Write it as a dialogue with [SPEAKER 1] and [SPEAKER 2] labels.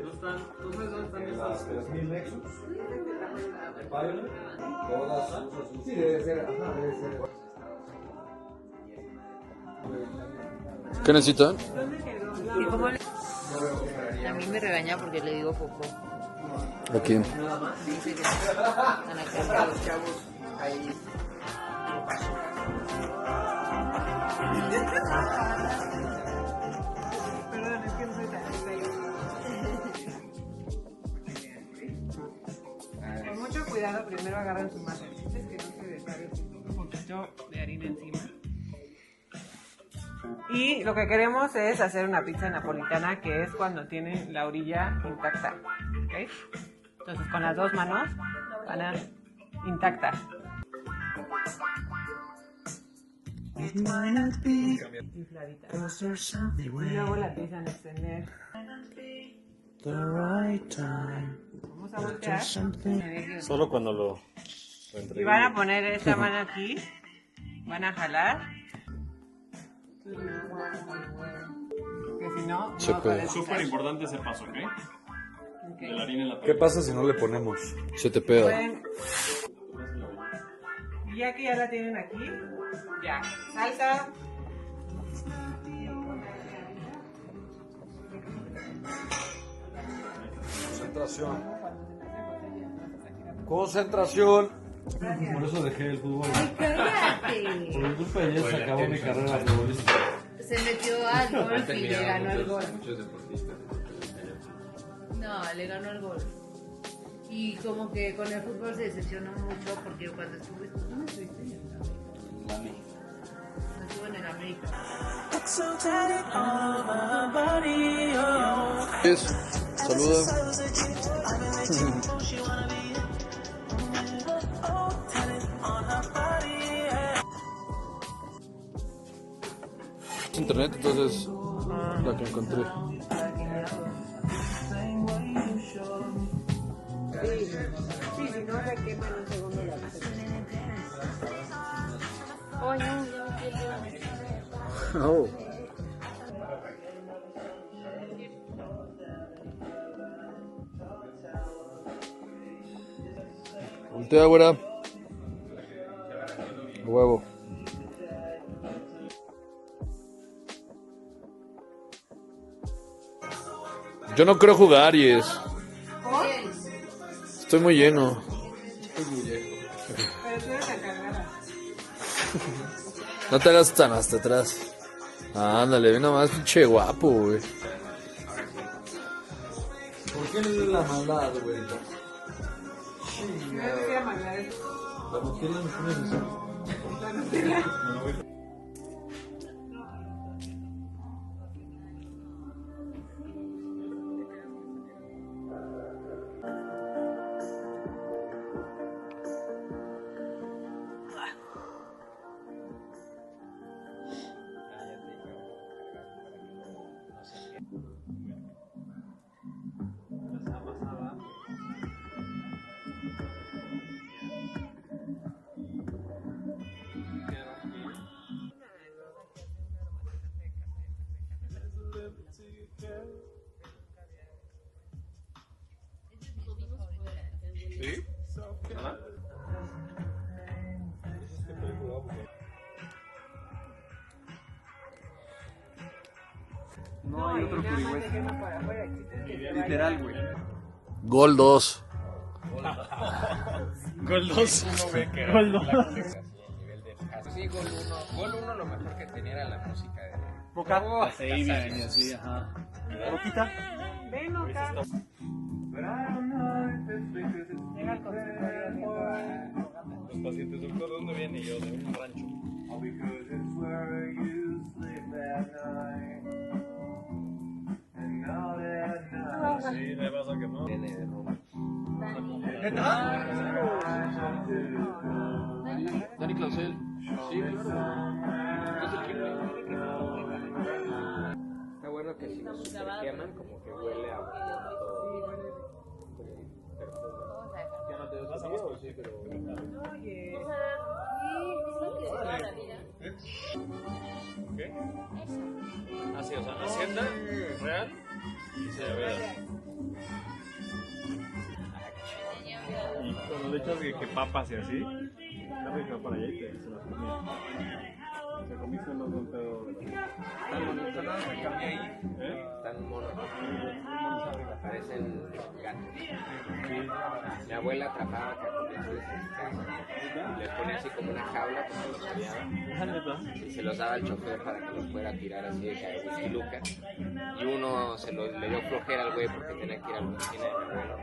[SPEAKER 1] ¿No están? ¿Tú sabes dónde están
[SPEAKER 2] Las
[SPEAKER 1] esas?
[SPEAKER 2] 3000 Nexus. Pioneer. Todas. Sí, debe ser. Ajá, debe ser.
[SPEAKER 3] ¿Qué necesitan?
[SPEAKER 4] ¿Y cómo le... A mí me regaña porque le digo popó.
[SPEAKER 3] ¿A quién?
[SPEAKER 4] Dice que están acá los chavos ahí.
[SPEAKER 5] Perdón, es que no soy tan con mucho cuidado, primero agarran su masa. Es que no se deshaga un poquito de harina encima. Y lo que queremos es hacer una pizza napolitana, que es cuando tienen la orilla intacta. ¿Ok? Entonces con las dos manos van a intacta. Infladita. Y luego la empiezan a extender. Vamos a voltear.
[SPEAKER 1] Solo cuando lo
[SPEAKER 5] Y van a poner esta mano aquí. Van a jalar. Que si no,
[SPEAKER 3] Se
[SPEAKER 5] no
[SPEAKER 3] puede.
[SPEAKER 5] puede
[SPEAKER 1] Súper importante ese paso, ¿ok? De la harina en la
[SPEAKER 2] ¿Qué pasa si no le ponemos?
[SPEAKER 3] Se te pega.
[SPEAKER 5] Pueden- Y ya que ya la tienen aquí, ya, salsa.
[SPEAKER 2] Concentración. Concentración. Por eso dejé el fútbol.
[SPEAKER 4] ¡Cállate!
[SPEAKER 2] Por culpa de ella se acabó mi carrera futbolística.
[SPEAKER 4] Se metió al golf y le ganó el golf.
[SPEAKER 6] Muchos deportistas.
[SPEAKER 4] No, le ganó el golf. Y como que con el fútbol se decepcionó mucho porque cuando estuve... ¿Dónde estuviste? Estuve en el América.
[SPEAKER 3] Saluda. Internet, entonces la que encontré.
[SPEAKER 5] Sí, si no le queman un segundo la receta.
[SPEAKER 4] Ay, no, ya me quiero.
[SPEAKER 3] Oh. Voltea, güera. Huevo. Yo no creo jugar y es. Estoy muy lleno.
[SPEAKER 5] Pero tú eres la cargada.
[SPEAKER 3] No te hagas tan hasta atrás. Ándale, ve nomás, pinche guapo, güey.
[SPEAKER 2] ¿Por qué le la maldad, güey?
[SPEAKER 5] Yo decía maldad.
[SPEAKER 2] La Nutella me pone así.
[SPEAKER 5] La Nutella.
[SPEAKER 1] ¿Sí? Ajá.
[SPEAKER 5] No, hay otro Curihuesa.
[SPEAKER 1] Literal, güey.
[SPEAKER 3] Gol 2.
[SPEAKER 1] Gol 2.
[SPEAKER 6] Gol 2. Sí, Gol 1. Gol 1 lo mejor que tenía era la música de...
[SPEAKER 1] Boca. Ahí viene, así, ajá. Boquita.
[SPEAKER 5] Ven, acá. Llega el conservatorio.
[SPEAKER 1] Los pacientes, doctor, ¿de dónde viene? Yo, de un rancho. Sí, me vas a quemar.
[SPEAKER 3] Dani Clausel. Sí, claro.
[SPEAKER 6] Está bueno que si nos queman, como que huele a...
[SPEAKER 2] Ya no te das o sí, pero...
[SPEAKER 5] Oye.
[SPEAKER 1] ¿Qué? Así, o sea, Hacienda real y se ve. le echas que papas y así, la rica para allá y te se las comía. Se comiste unos buen pedo.
[SPEAKER 6] Están bonitos, no, me cambié ahí. Están monos. Parecen gatos. Mi abuela atrapaba cactus en casa. Les ponía así como una jaula porque los criaba. Y se los daba al chofer para que los fuera a tirar así de Whisky Luca. Y uno le dio flojera al güey porque tenía que ir a la oficina de mi abuelo.